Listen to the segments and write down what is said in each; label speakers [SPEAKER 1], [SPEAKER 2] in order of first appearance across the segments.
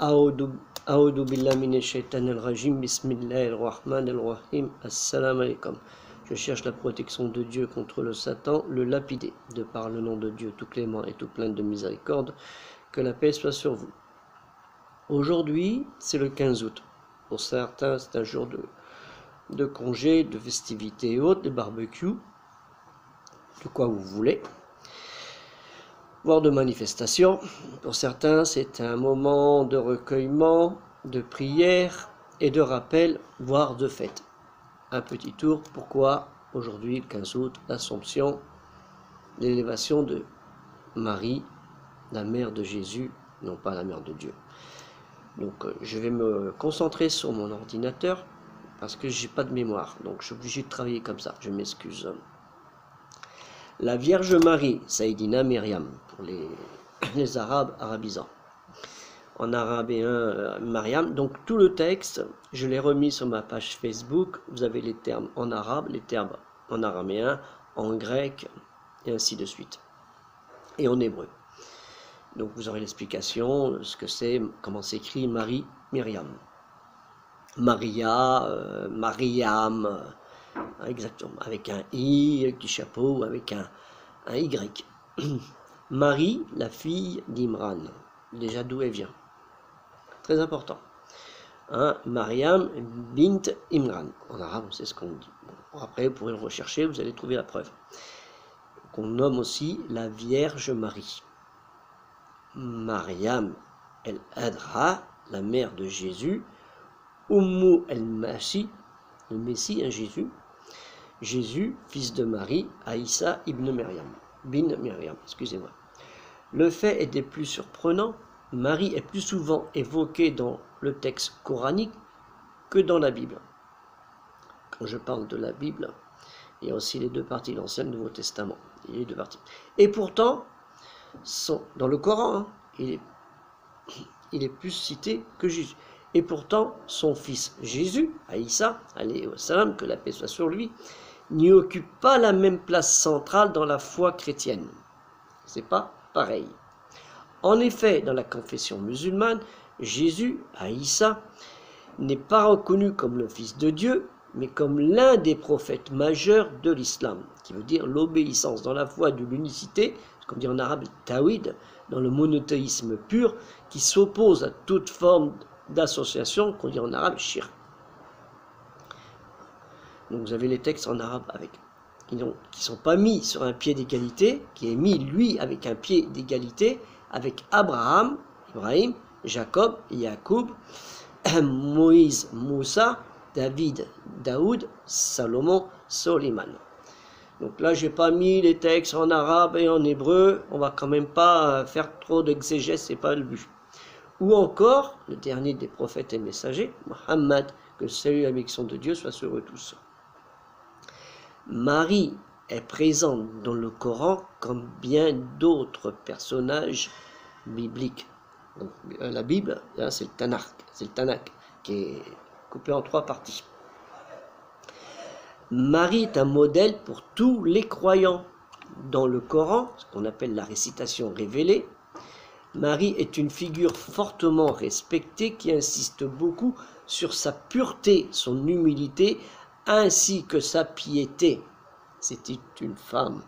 [SPEAKER 1] A'udhu billahi minash shaitanir rajim, bismillahir rahmanir rahim, assalamu alaikum. Je cherche la protection de Dieu contre le Satan, le lapidé, de par le nom de Dieu tout clément et tout plein de miséricorde, que la paix soit sur vous. Aujourd'hui, c'est le 15 août. Pour certains, c'est un jour de congé, de festivités et autres, de barbecue, de quoi vous voulez, voire de manifestation. Pour certains, c'est un moment de recueillement, de prière et de rappel, voire de fête. Un petit tour, pourquoi aujourd'hui, le 15 août, l'Assomption, l'élévation de Marie, la mère de Jésus, non pas la mère de Dieu. Donc je vais me concentrer sur mon ordinateur parce que j'ai pas de mémoire, donc je suis obligé de travailler comme ça, je m'excuse. La Vierge Marie, Saïdina Myriam, pour les Arabes arabisants. En arabéen, Mariam. Donc tout le texte, je l'ai remis sur ma page Facebook. Vous avez les termes en arabe, les termes en araméen, en grec, et ainsi de suite. Et en hébreu. Donc vous aurez l'explication, ce que c'est, comment s'écrit Marie, Myriam. Maria, Mariam, exactement, avec un I, avec du chapeau, avec un Y. Marie, la fille d'Imran. Déjà d'où elle vient. Très important. Hein, Mariam bint Imran. En arabe, c'est ce qu'on dit. Bon, après, vous pourrez le rechercher, vous allez trouver la preuve. Qu'on nomme aussi la Vierge Marie. Mariam el-Adra, la mère de Jésus. Ummu el-Mashi, le Messie, hein, Jésus. Jésus, fils de Marie, Aïssa ibn Myriam. Bin Myriam, excusez-moi. Le fait est des plus surprenants. Marie est plus souvent évoquée dans le texte coranique que dans la Bible. Quand je parle de la Bible, il y a aussi les deux parties, l'Ancien et le Nouveau Testament. Il y a les deux parties. Et pourtant, dans le Coran, hein, il est plus cité que Jésus. Et pourtant, son fils Jésus, Aïssa, alayhi wa salam, que la paix soit sur lui, n'y occupe pas la même place centrale dans la foi chrétienne. C'est pas pareil. En effet, dans la confession musulmane, Jésus, Aïssa, n'est pas reconnu comme le Fils de Dieu, mais comme l'un des prophètes majeurs de l'islam, qui veut dire l'obéissance dans la foi de l'unicité, ce qu'on dit en arabe tawhid, dans le monothéisme pur, qui s'oppose à toute forme d'association, qu'on dit en arabe shirk. Donc vous avez les textes en arabe avec qui ne sont pas mis sur un pied d'égalité, qui est mis lui avec un pied d'égalité avec Abraham, Ibrahim, Jacob, Jacob, Moïse, Moussa, David, Daoud, Salomon, Soliman. Donc là, je n'ai pas mis les textes en arabe et en hébreu. On va quand même pas faire trop d'exégèse, c'est pas le but. Ou encore, le dernier des prophètes et messagers, Mohammed, que le salut et la bénédiction de Dieu soit sur eux tous. Marie est présente dans le Coran comme bien d'autres personnages bibliques. Donc, la Bible, c'est le Tanakh, qui est coupé en 3 parties. Marie est un modèle pour tous les croyants. Dans le Coran, ce qu'on appelle la récitation révélée, Marie est une figure fortement respectée qui insiste beaucoup sur sa pureté, son humilité, ainsi que sa piété. C'était une femme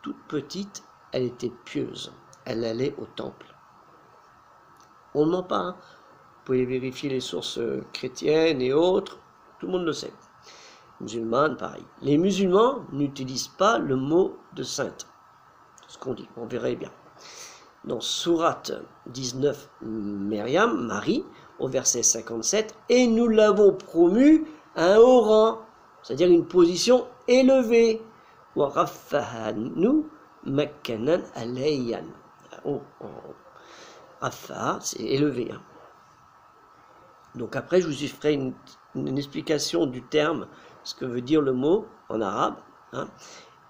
[SPEAKER 1] toute petite, elle était pieuse, elle allait au temple. On ne ment pas, hein. Vous pouvez vérifier les sources chrétiennes et autres, tout le monde le sait. Musulmanes, pareil. Les musulmans n'utilisent pas le mot de sainte, c'est ce qu'on dit, on verrait bien. Dans Sourate 19, Myriam, Marie, au verset 57, et nous l'avons promu à un haut rang, c'est-à-dire une position élevée. Wa raffahanu makanan alayyan. Rafa, c'est élevé. Hein. Donc après, je vous ferai une explication du terme, ce que veut dire le mot en arabe. Hein.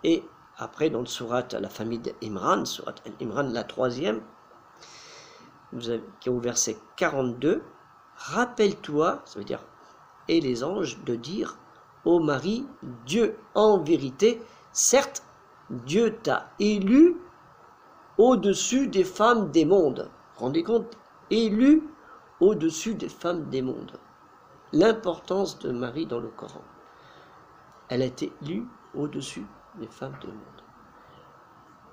[SPEAKER 1] Et après, dans le sourate à la famille d'Imran, sourate Imran, la 3e, qui est au verset 42, rappelle-toi, ça veut dire, et les anges, de dire, ô Marie, Dieu en vérité, certes, Dieu t'a élu au-dessus des femmes des mondes. Rendez compte, élu au-dessus des femmes des mondes. L'importance de Marie dans le Coran. Elle a été lue au-dessus des femmes du monde.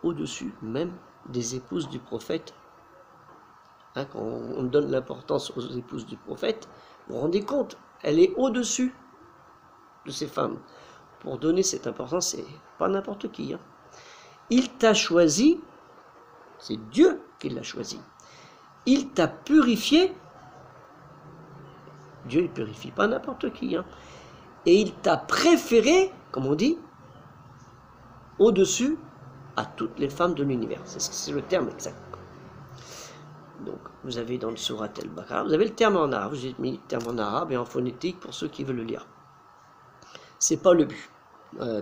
[SPEAKER 1] Au-dessus même des épouses du prophète. Hein, quand on donne l'importance aux épouses du prophète, vous vous rendez compte, elle est au-dessus de ces femmes. Pour donner cette importance, c'est pas n'importe qui. Hein. Il t'a choisi, c'est Dieu qui l'a choisi. Il t'a purifié. Dieu ne purifie pas n'importe qui. Hein. Et il t'a préféré, comme on dit, au-dessus à toutes les femmes de l'univers. C'est le terme exact. Donc, vous avez dans le Surat al-Baqarah, vous avez le terme en arabe. J'ai mis le terme en arabe et en phonétique pour ceux qui veulent le lire. C'est pas le but.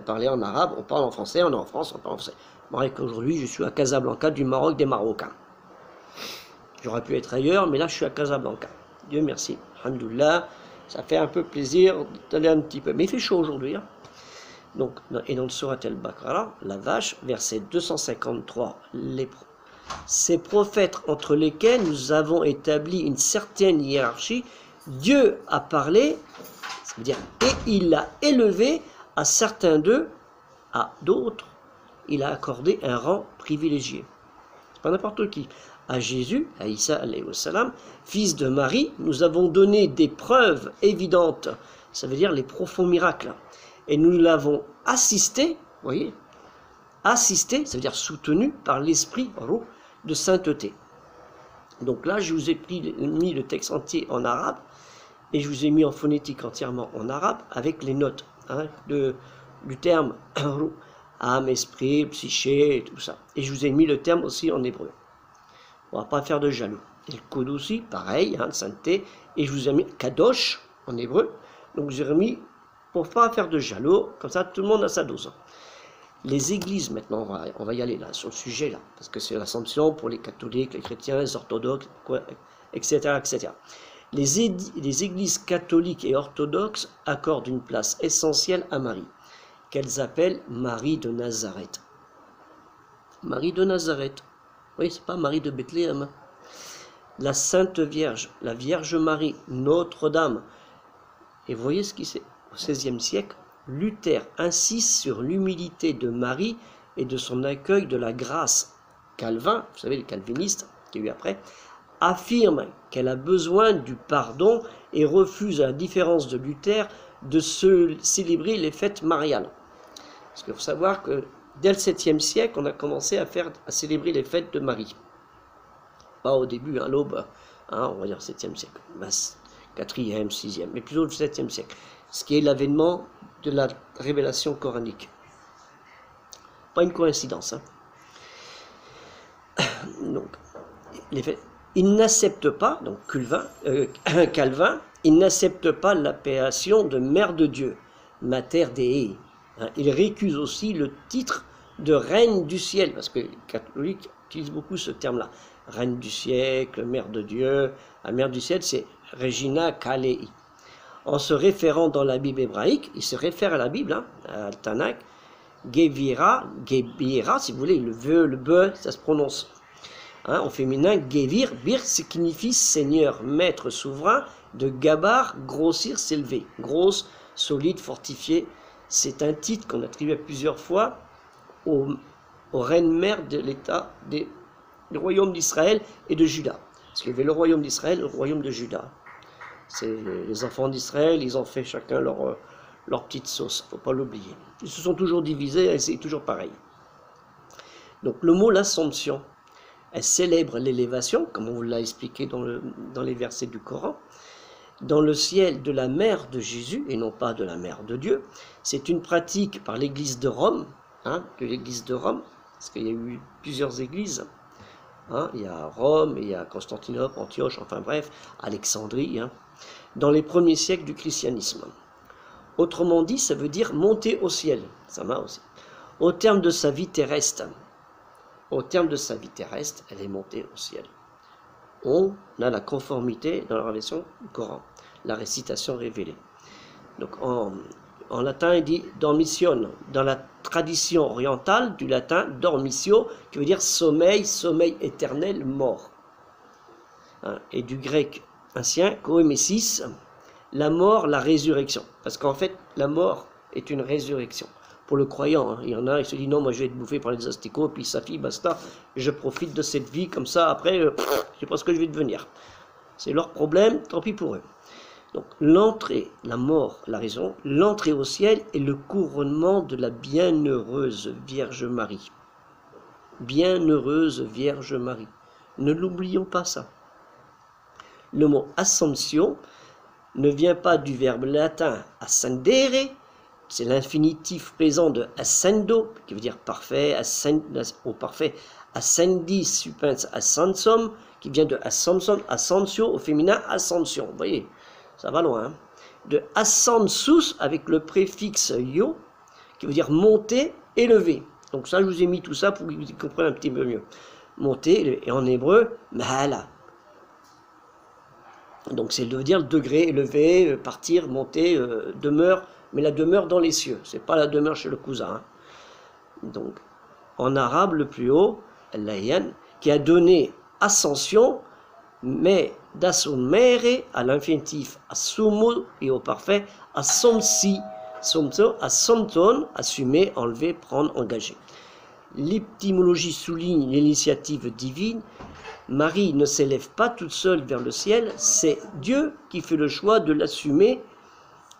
[SPEAKER 1] Parler en arabe, on parle en français, on est en France, on parle en français. Moi, qu'aujourd'hui, je suis à Casablanca, du Maroc, des Marocains. J'aurais pu être ailleurs, mais là, je suis à Casablanca. Dieu merci. Alhamdoulilah, ça fait un peu plaisir d'aller un petit peu. Mais il fait chaud aujourd'hui. Hein. Donc, et dans le Surat al-Baqarah, la vache, verset 253, ces prophètes entre lesquels nous avons établi une certaine hiérarchie, Dieu a parlé, ça veut dire, et il a élevé à certains d'eux, à d'autres, il a accordé un rang privilégié. C'est pas n'importe qui. À Jésus, à Isa alayhi wa salam, fils de Marie, nous avons donné des preuves évidentes, ça veut dire les profonds miracles. Et nous l'avons assisté, vous voyez, assisté, ça veut dire soutenu par l'esprit de sainteté. Donc là, je vous ai mis le texte entier en arabe, et je vous ai mis en phonétique entièrement en arabe, avec les notes hein, du terme âme, esprit, psyché, et tout ça. Et je vous ai mis le terme aussi en hébreu. On ne va pas faire de jaloux. Et le code aussi, pareil, hein, sainteté. Et je vous ai mis kadosh en hébreu. Donc je vous ai mis pour ne pas faire de jaloux. Comme ça, tout le monde a sa dose. Les églises, maintenant, on va y aller là, sur le sujet là. Parce que c'est l'Assomption pour les catholiques, les chrétiens, les orthodoxes, etc. etc. Les églises catholiques et orthodoxes accordent une place essentielle à Marie, qu'elles appellent Marie de Nazareth. Marie de Nazareth. Oui, c'est pas Marie de Bethléem. La Sainte Vierge, la Vierge Marie, Notre-Dame. Et vous voyez ce qui c'est au XVIe siècle, Luther insiste sur l'humilité de Marie et de son accueil de la grâce. Calvin, vous savez, le calviniste qui est eu après, affirme qu'elle a besoin du pardon et refuse, à la différence de Luther, de célébrer les fêtes mariales. Parce qu'il faut savoir que dès le 7e siècle, on a commencé à célébrer les fêtes de Marie. Pas au début, à l'aube, hein, on va dire 7e siècle, 4e, 6e, mais plutôt le 7e siècle. Ce qui est l'avènement de la révélation coranique. Pas une coïncidence. Hein. Donc, il n'accepte pas, donc Calvin, il n'accepte pas l'appellation de Mère de Dieu, Mater Dei. Il récuse aussi le titre de Reine du ciel, parce que les catholiques utilisent beaucoup ce terme-là. Reine du siècle, Mère de Dieu. La Mère du ciel, c'est Regina Caelei. En se référant dans la Bible hébraïque, il se réfère à la Bible, hein, à Tanakh, Gevira, si vous voulez, le be, ça se prononce. Hein, en féminin, Gevir, bir signifie Seigneur, Maître, Souverain, de Gabar, grossir, s'élever. Grosse, solide, fortifiée. C'est un titre qu'on attribue plusieurs fois aux reines-mères de l'État du royaume d'Israël et de Juda. Parce qu'il y avait le royaume d'Israël et le royaume de Juda. C'est les enfants d'Israël, ils ont fait chacun leur petite sauce, il ne faut pas l'oublier. Ils se sont toujours divisés et c'est toujours pareil. Donc le mot l'Assomption, elle célèbre l'élévation, comme on vous l'a expliqué dans les versets du Coran, dans le ciel de la mère de Jésus et non pas de la mère de Dieu. C'est une pratique par l'église de Rome, hein, de l'église de Rome, parce qu'il y a eu plusieurs églises. Hein, il y a Rome, il y a Constantinople, Antioche, enfin bref, Alexandrie, hein, dans les premiers siècles du christianisme. Autrement dit, ça veut dire monter au ciel, ça m'a aussi. Au terme de sa vie terrestre, elle est montée au ciel. On a la conformité dans la révélation du Coran, la récitation révélée. Donc en latin, il dit dormition. Dans la tradition orientale du latin, dormitio, qui veut dire sommeil, sommeil éternel, mort. Hein, et du grec ancien, Kohémésis, la mort, la résurrection. Parce qu'en fait, la mort est une résurrection. Pour le croyant, hein. Il y en a, il se dit non, moi je vais être bouffé par les asticots, puis ça fit, basta, je profite de cette vie comme ça, après, je sais pas ce que je vais devenir. C'est leur problème, tant pis pour eux. Donc l'entrée, la mort, la raison, l'entrée au ciel est le couronnement de la bienheureuse Vierge Marie. Bienheureuse Vierge Marie. Ne l'oublions pas ça. Le mot ascension ne vient pas du verbe latin ascendere, c'est l'infinitif présent de ascendo, qui veut dire parfait, au parfait, ascendi, supens, ascensum, qui vient de ascensio, au féminin ascension. Vous voyez, ça va loin. Hein. De ascensus, avec le préfixe yo, qui veut dire monter, élever. Donc ça, je vous ai mis tout ça pour que vous compreniez un petit peu mieux. Monter, et en hébreu, mahala. Donc c'est de dire le degré élevé, partir, monter, demeure, mais la demeure dans les cieux, c'est pas la demeure chez le cousin. Hein. Donc en arabe le plus haut, Al-Layyan, qui a donné ascension, mais d'assumere à l'infinitif assumo et au parfait assomsi, somto, assomton, assumer, enlever, prendre, engager. L'étymologie souligne l'initiative divine. Marie ne s'élève pas toute seule vers le ciel, c'est Dieu qui fait le choix de l'assumer,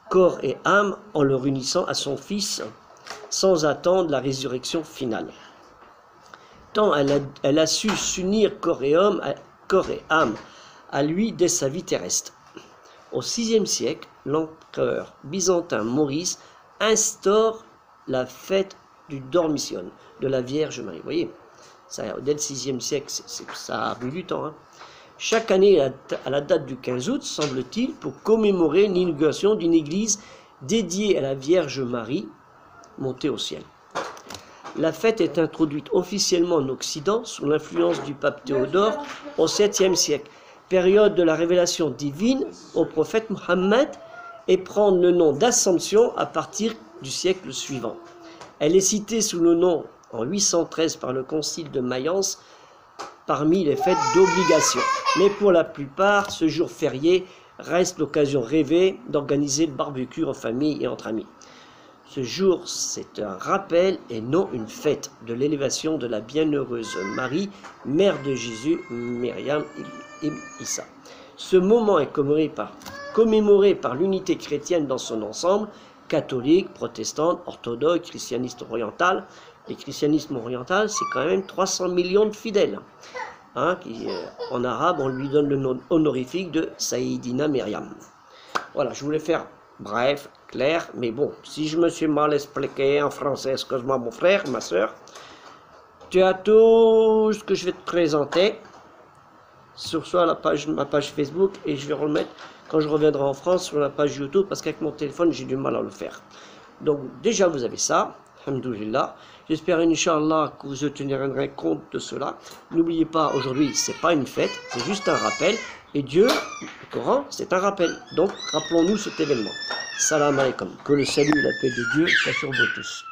[SPEAKER 1] corps et âme, en le réunissant à son Fils, sans attendre la résurrection finale. Tant elle a su s'unir corps et âme à lui dès sa vie terrestre. Au VIe siècle, l'empereur byzantin Maurice instaure la fête du Dormition, de la Vierge Marie. Vous voyez, ça, dès le VIe siècle, ça a pris du temps. Hein. Chaque année, à la date du 15 août, semble-t-il, pour commémorer l'inauguration d'une église dédiée à la Vierge Marie, montée au ciel. La fête est introduite officiellement en Occident sous l'influence du pape Théodore au 7e siècle, période de la révélation divine au prophète Mohammed, et prend le nom d'Assomption à partir du siècle suivant. Elle est citée sous le nom en 813 par le concile de Mayence parmi les fêtes d'obligation. Mais pour la plupart, ce jour férié reste l'occasion rêvée d'organiser le barbecue en famille et entre amis. Ce jour, c'est un rappel et non une fête de l'élévation de la bienheureuse Marie, mère de Jésus, Myriam et Issa. Ce moment est commémoré par l'unité chrétienne dans son ensemble, catholique, protestante, orthodoxe, christianiste oriental. Le christianisme oriental, c'est quand même 300 millions de fidèles. Hein, en arabe, on lui donne le nom honorifique de Saïdina Myriam. Voilà, je voulais faire bref, clair, mais bon, si je me suis mal expliqué en français, excuse-moi mon frère, ma soeur. Tu as tout ce que je vais te présenter sur soit ma page Facebook, et je vais remettre quand je reviendrai en France sur la page YouTube, parce qu'avec mon téléphone, j'ai du mal à le faire. Donc déjà, vous avez ça. Alhamdoulilah. J'espère, Inch'Allah, que vous tiendrez compte de cela. N'oubliez pas, aujourd'hui, c'est pas une fête, c'est juste un rappel. Et Dieu, le Coran, c'est un rappel. Donc, rappelons-nous cet événement. Salam alaikum. Que le salut et la paix de Dieu soient sur vous tous.